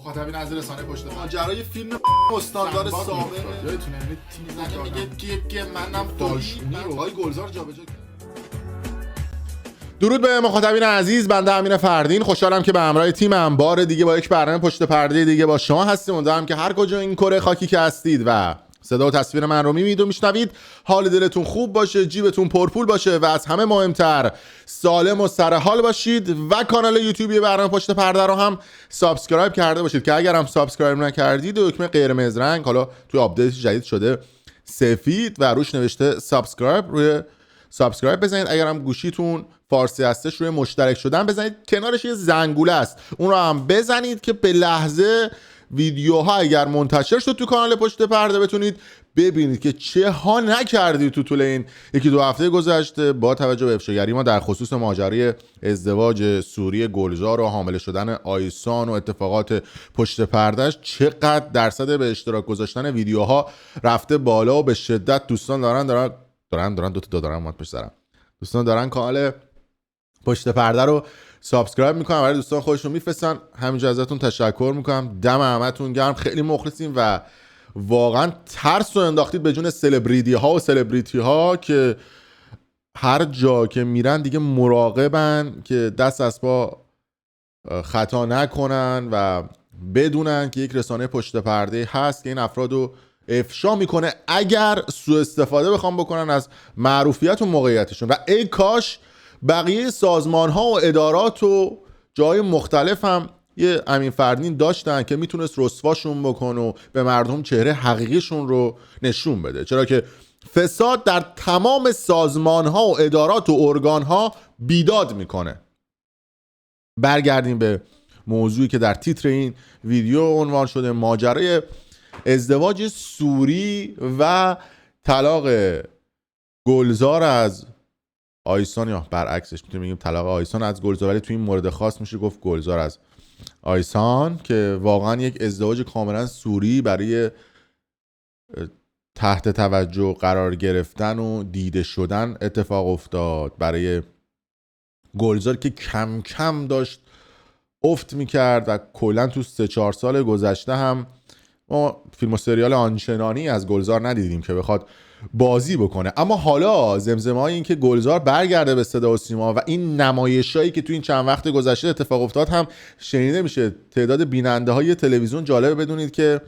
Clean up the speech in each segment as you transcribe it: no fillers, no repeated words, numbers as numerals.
مخاطبین از رسانه پشت پرده ماجرای فیلم استاندار سابق یادتونه تیم میگه که منم داشتنی رو های گلزار جابجا کرد. درود به مخاطبین عزیز، بنده امین فردین خوشحالم که به همراه تیمم بار دیگه با یک برنامه پشت پرده دیگه با شما هستیم. امیدوارم که هر کجا این کره خاکی که هستید و صدا و تصویر من رو میبینید و میشنوید حال دلتون خوب باشه، جیبتون پرپول باشه و از همه مهمتر سالم و سرحال باشید و کانال یوتیوبی برنامه پشت پرده رو هم سابسکرایب کرده باشید که اگر هم سابسکرایب نکردید دکمه قرمز رنگ، حالا توی آپدیت جدید شده سفید و روش نوشته سابسکرایب، روی سابسکرایب بزنید. اگر هم گوشیتون فارسی هستش روی مشترک شدن بزنید، کنارش یه زنگوله است اون رو هم بزنید که به لحظه ویدیوها اگر منتشر شد تو کانال پشت پرده بتونید ببینید که چه ها نکردید تو طول این یکی دو هفته گذشته با توجه به افشاگری ما در خصوص ماجرای ازدواج سوری گلزار و حامله شدن آیسان و اتفاقات پشت پردهش. چقدر درصد به اشتراک گذاشتن ویدیوها رفته بالا و به شدت دوستان دوستان دارن کانال پشت پرده رو سابسکرایب میکنم، برای دوستان خودشون میفرستن. همینجا ازتون تشکر میکنم، دم همتون گرم، خیلی مخلصیم و واقعا ترس رو انداختید به جون سلبریتی ها و سلبریتی ها که هر جا که میرن دیگه مراقبن که دست از پا خطا نکنن و بدونن که یک رسانه پشت پرده هست که این افراد رو افشا میکنه اگر سوء استفاده بخوام بکنن از معروفیت و موقعیتشون. و ای کاش بقیه سازمان ها و ادارات و جای مختلف هم یه امین فردین داشتن که میتونست رسواشون بکنه و به مردم چهره حقیقیشون رو نشون بده، چرا که فساد در تمام سازمان ها و ادارات و ارگان ها بیداد میکنه. برگردیم به موضوعی که در تیتر این ویدیو عنوان شده، ماجرای ازدواج سوری و طلاق گلزار از آیسان، یا برعکسش میتونیم بگیم طلاق آیسان از گلزار، ولی تو این مورد خاص میشه گفت گلزار از آیسان، که واقعا یک ازدواج کاملا سوری برای تحت توجه قرار گرفتن و دیده شدن اتفاق افتاد برای گلزار که کم کم داشت افت میکرد و کلا تو 3-4 سال گذشته هم ما فیلم و سریال آنچنانی از گلزار ندیدیم که بخواد بازی بکنه. اما حالا زمزمه‌های این که گلزار برگرده به صدا و سیما و این نمایشایی که تو این چند وقت گذشته اتفاق افتاد هم شنیده میشه. تعداد بیننده های تلویزیون جالبه بدونید که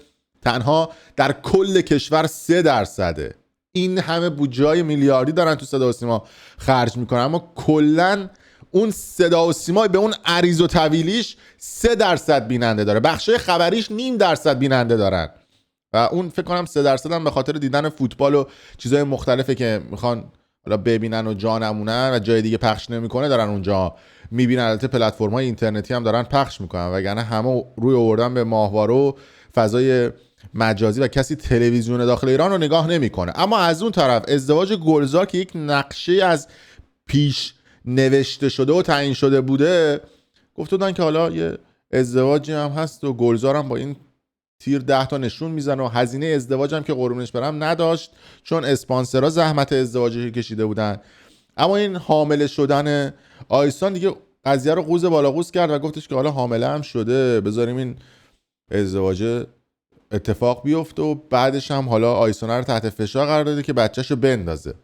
تنها در کل کشور 3%. این همه بودجه‌های میلیاردی دارن تو صدا و سیما خرج میکنن، اما کلا اون صدا و سیما به اون عریض و طویلیش 3% بیننده داره، بخشای خبریش 0.5% بیننده دارن و اون فکر کنم 3% هم به خاطر دیدن فوتبال و چیزهای مختلفه که میخوان حالا ببینن و جا نمونن و جای دیگه پخش نمیکنه دارن اونجا میبینن. البته پلتفرم‌های اینترنتی هم دارن پخش میکنن، وگرنه همه روی آوردن به ماهواره و فضای مجازی و کسی تلویزیون داخل ایران رو نگاه نمیکنه. اما از اون طرف ازدواج گلزار که یک نقشه از پیش نوشته شده و تعیین شده بوده، گفتن که حالا یه ازدواجی هم هست و گلزار هم با این تیر 10 تا نشون میزنه و هزینه ازدواج هم که قربونش برم نداشت چون اسپانسرها زحمت ازدواجی کشیده بودن. اما این حامله شدن آیسان دیگه قضیه رو قوز بالا قوز کرد و گفتش که حالا حامله هم شده، بذاریم این ازدواج اتفاق بیفته و بعدش هم حالا آیسان رو تحت فشار قرار داده که بچه‌شو بندازه.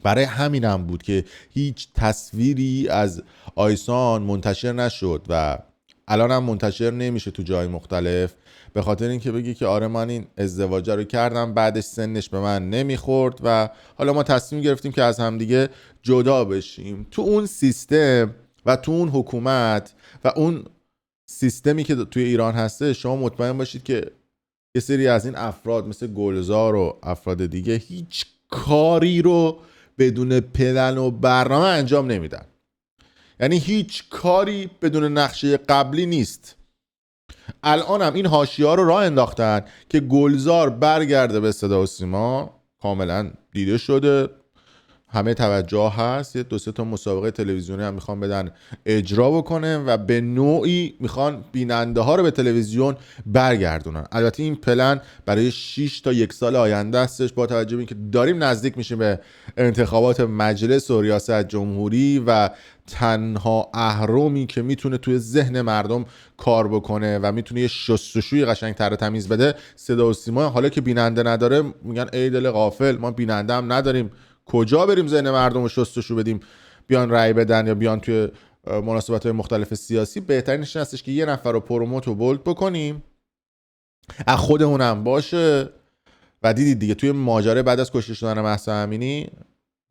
برای همینم بود که هیچ تصویری از آیسان منتشر نشد و الان هم منتشر نمیشه تو جای مختلف، به خاطر اینکه بگی که آره من این ازدواج رو کردم بعدش سنش به من نمیخورد و حالا ما تصمیم گرفتیم که از همدیگه جدا بشیم. تو اون سیستم و تو اون حکومت و اون سیستمی که توی ایران هسته، شما مطمئن باشید که یه سری از این افراد مثل گلزار و افراد دیگه هیچ کاری رو بدون پلن و برنامه انجام نمیدن. یعنی هیچ کاری بدون نقشه قبلی نیست. الان هم این حاشیه‌ها رو راه انداختن که گلزار برگرده به صدا و سیما، کاملا دیده شده، همه توجه هست. یه 2-3 تا مسابقه تلویزیونی هم میخوان بدن اجرا بکنه و به نوعی میخوان بیننده ها رو به تلویزیون برگردونن. البته این پلن برای 6 تا 1 سال آینده استش، با توجه به اینکه داریم نزدیک میشیم به انتخابات مجلس و ریاست جمهوری و تنها اهرمی که میتونه توی ذهن مردم کار بکنه و میتونه یه شستشوی قشنگ تر تمیز بده صدا و سیما. حالا که بیننده نداره میگن ای دل غافل، ما بیننده هم نداریم، کجا بریم ذهن مردم رو شستشو بدیم بیان رأی بدن یا بیان توی مناسبت‌های مختلف سیاسی؟ بهترینش این هستش که یه نفر رو پروموت و بولد بکنیم، از خودمون هم باشه. و دیدید دیگه توی ماجرا بعد از کشته شدن مهسا امینی،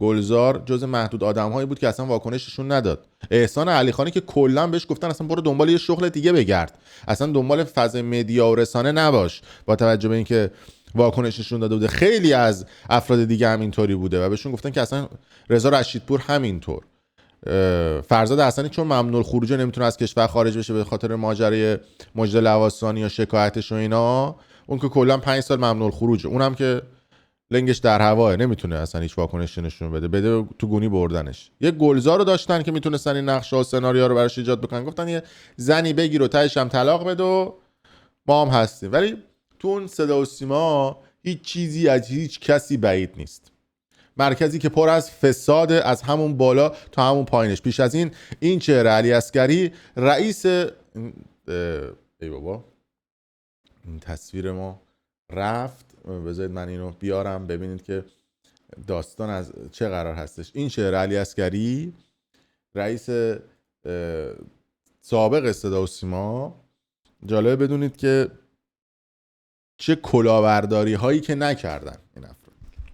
گلزار جز محدود آدم‌هایی بود که اصلا واکنششون نداد. احسان علیخانی که کلا بهش گفتن اصلا برو دنبال یه شغل دیگه بگرد، اصلا دنبال فضای مدیا و رسانه نباش، با توجه به اینکه واکنششون داده بوده. خیلی از افراد دیگه هم اینطوری بوده و بهشون گفتن که اصلا رضا رشیدپور همینطور. فرزاد حسنی چون ممنوع الخروج نمیتونه از کشور خارج بشه به خاطر ماجرای مجد لواسانی یا شکایتش و اینا، اون که کلا 5 سال ممنوع الخروجه، اونم که لنگش در هواه، نمیتونه اصلا هیچ واکنشی نشون بده تو گونی بردنش. یه گلزار رو داشتن که میتونستن این نقشه و سناریو رو براش ایجاد بکنن، گفتن یه زنی بگیر و تهش هم طلاق بده و ما هم هستیم. ولی تو اون صدا و سیما هیچ چیزی از هیچ کسی بعید نیست. مرکزی که پر از فساد از همون بالا تا همون پایینش. پیش از این چهره علی عسگری رئیس ای بابا این تصویر ما رفت، بذارید من اینو بیارم ببینید که داستان از چه قرار هستش. این چهره علی عسگری رئیس سابق صدا و سیما، جالبه بدونید که چه کلاهبرداری هایی که نکردن این افراد.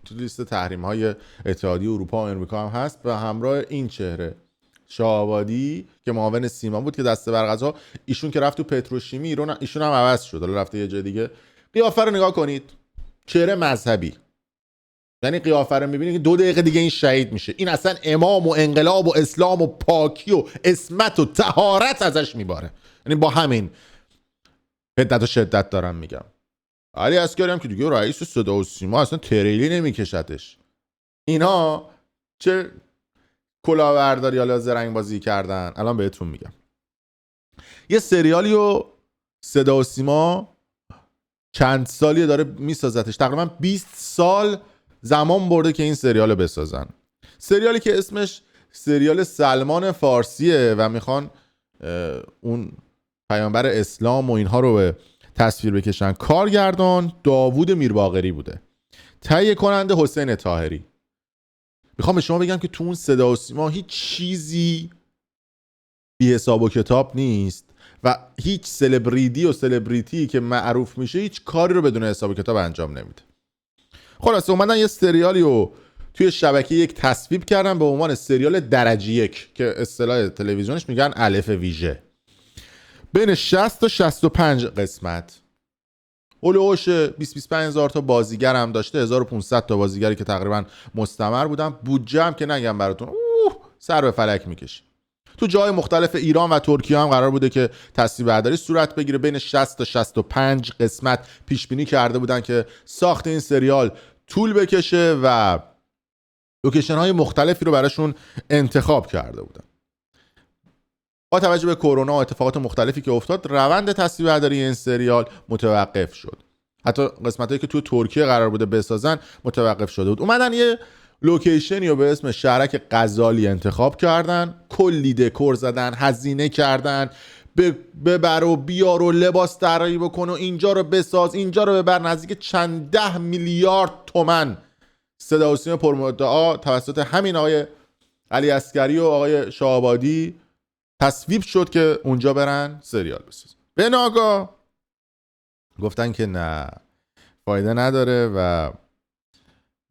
تو لیست تحریم های اتحادیه اروپا و امریکا هم هست و همراه این چهره شاه‌آبادی که معاون سیما بود که دسته برغذا، ایشون که رفت تو پتروشیمی ایشون هم عوض شد، حالا رفته یه جای دیگه. قیافه رو نگاه کنید، چهره مذهبی، یعنی قیافه رو می‌بینید که 2 دقیقه دیگه این شهید میشه. این اصلا امام و انقلاب و اسلام و پاکی و عصمت و طهارت ازش میباره، یعنی با همین حدت و شدت دارم میگم. علی عسگری هم که دیگه رئیس صدا و سیما، اصلا تریلی نمیکشتش. اینا چه کلاهبرداری یا زرنگ بازی کردن الان بهتون میگم. یه سریالی رو صدا و سیما چند سالی داره میسازتش، تقریبا 20 سال زمان برده که این سریال رو بسازن. سریالی که اسمش سریال سلمان فارسیه و میخوان اون پیامبر اسلام و اینها رو به تصویر بکشن. کارگردان داوود میرباقری بوده، تهیه کننده حسین طاهری. میخوام به شما بگم که تو اون صدا و سیما هیچ چیزی بی حساب و کتاب نیست و هیچ سلبریتی و سلبریتی که معروف میشه هیچ کاری رو بدون حساب و کتاب انجام نمیده. خلاصه اومدن یه سریالی رو توی شبکه یک تصویب کردن به عنوان سریال درجه 1 که اصطلاح تلویزیونش میگن الف ویژه، بین 60 تا 65 قسمت، هولوش 20-25 هزار تا بازیگر هم داشته، 1500 تا بازیگری که تقریبا مستمر بودن. بودجه هم که نگم براتون سر به فلک میکشه. تو جای مختلف ایران و ترکیه هم قرار بوده که تصویر برداری صورت بگیره. بین 60 تا 65 قسمت پیش بینی کرده بودن که ساخت این سریال طول بکشه و لوکیشن های مختلفی رو براشون انتخاب کرده بودن. با توجه به کرونا و اتفاقات مختلفی که افتاد، روند تصویربرداری این سریال متوقف شد. حتی قسمتایی که تو ترکیه قرار بوده بسازن متوقف شده بود. اومدن یه لوکیشنی رو به اسم شهرک غزالی انتخاب کردن، کلی دکور زدن، هزینه کردن، ببر و بیار و لباس طراحی بکن و اینجا رو بساز اینجا رو ببر. نزدیک چند 10 میلیارد تومان صدا و سیما پرمدعا توسط همین آقای علی عسگری و آقای شاه‌آبادی تصویب شد که اونجا برن سریال بسازن. به ناگاه گفتن که نه، فایده نداره و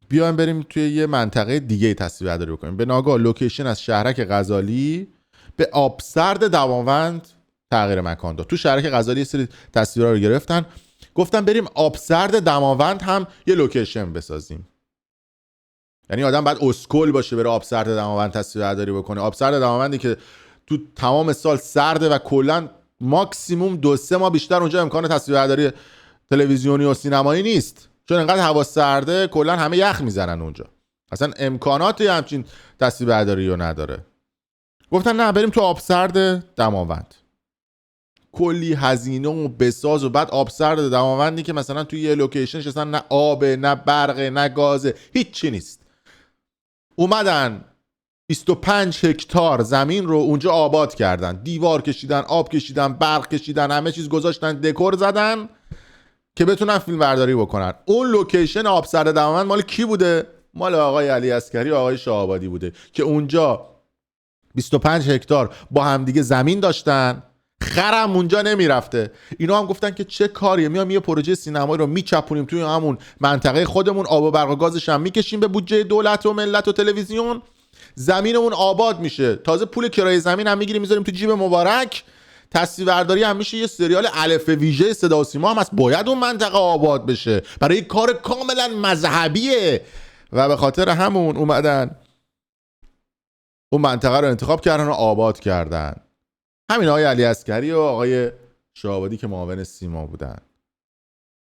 بیایم بریم توی یه منطقه دیگه تصویر برداری بکنیم. به ناگاه لوکیشن از شهرک غزالی به آبسرد دماوند تغییر مکان داد. تو شهرک غزالی یه سری تصویرها رو گرفتن، گفتن بریم آبسرد دماوند هم یه لوکیشن بسازیم. یعنی آدم باید اسکول باشه بره آبسرد دماوند تصویر برداری بکنه. آبسرد دماوندی که تو تمام سال سرده و کلا ماکسیموم 2-3 ماه بیشتر اونجا امکان تصویربرداری تلویزیونی و سینمایی نیست، چون انقدر هوا سرده کلا همه یخ میزنن اونجا. اصلا امکاناتی همچین دستی برداری رو نداره. گفتن نه بریم تو آبسرد دماوند، کلی هزینه و بساز و بعد آبسرد دماوندی که مثلا توی یه لوکیشنش اصلا نه آبه نه برقه نه گازه، هیچی نیست. اومدن 25 هکتار زمین رو اونجا آباد کردن، دیوار کشیدن، آب کشیدن، برق کشیدن، همه چیز گذاشتن، دکور زدن که بتونن فیلم برداری بکنن. اون لوکیشن آبسرد دماوند مال کی بوده؟ مال آقای علی عسکری و آقای شاه‌آبادی بوده که اونجا 25 هکتار با همدیگه زمین داشتن، خرم اونجا نمیرفته. اینا هم گفتن که چه کاریه، میام یه پروژه سینمایی رو میچپونیم توی همون منطقه خودمون، آب و برق و گازش هم میکشیم به بودجه دولت و ملت و تلویزیون، زمینمون آباد میشه، تازه پول کرایه زمین هم میگیریم میذاریم تو جیب مبارک، تصویربرداری هم میشه، یه سریال الف ویژه صدا و سیما هم هست، باید اون منطقه آباد بشه برای کار کاملا مذهبیه. و به خاطر همون اومدن اون منطقه رو انتخاب کردن و آباد کردن. همین آقای علی عسکری و آقای شاه‌آبادی که معاون سیما بودن.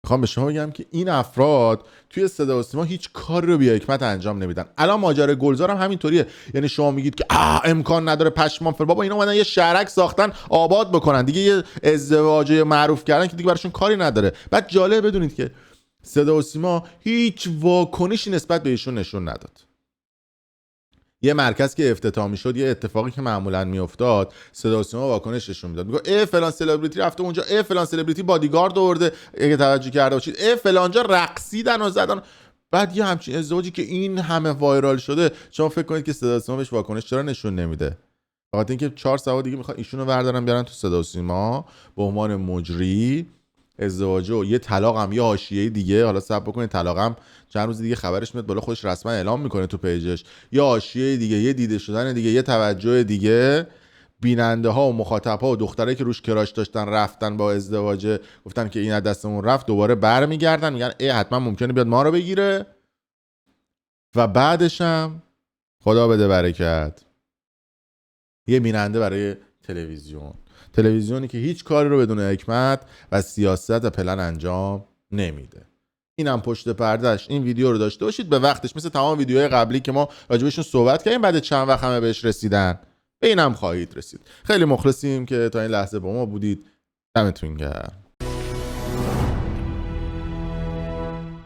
میخوام به شما بگم که این افراد توی صدا و سیما هیچ کاری رو بی حکمت انجام نمیدن. الان ماجرای گلزار هم همینطوریه. یعنی شما میگید که امکان نداره، پشمان فر بابا، اینا اومدن یه شهرک ساختن آباد بکنن دیگه، یه ازدواج معروف کردن که دیگه براشون کاری نداره. بعد جالب بدونید که صدا و سیما هیچ واکنشی نسبت به ایشون نشون نداد. یه مرکز که افتتاح میشد، یه اتفاقی که معمولا میافتاد، صدا و سیما واکنش نشون میداد، میگه فلان سلبریتی رفته اونجا، فلان سلبریتی بادیگارد آورده، اگه توجه کرده باشید فلانجا رقصیدن و زدن. بعد یه همچین ازدواجی که این همه وایرال شده، شما فکر کنید که صدا و سیما بهش واکنش چرا نشون نمیده؟ فقط اینکه 4 سواد دیگه میخوان ایشونو بردارن بیارن تو صدا و سیما به عنوان مجری ازدواج و یه طلاق هم یه حاشیه دیگه، حالا صبر بکنید طلاق هم چند روز دیگه خبرش میاد بالا، خودش رسما اعلام میکنه تو پیجش، یه حاشیه دیگه، یه دیده شدن دیگه، یه توجه دیگه. بیننده ها و مخاطب ها و دخترایی که روش کراش داشتن رفتن با ازدواج، گفتن که این از دستمون رفت، دوباره برمیگردن میگن حتما ممکنه بیاد ما رو بگیره. و بعدش هم خدا بده برکت یه بیننده برای تلویزیونی که هیچ کاری رو بدون حکمت و سیاست و پلن انجام نمیده. اینم پشت پردهش. این ویدیو رو داشته باشید به وقتش، مثل تمام ویدیوهای قبلی که ما راجبشون صحبت کردیم، بعد چند وقت همه بهش رسیدن، به اینم خواهید رسید. خیلی مخلصیم که تا این لحظه با ما بودید. دمتون گرم.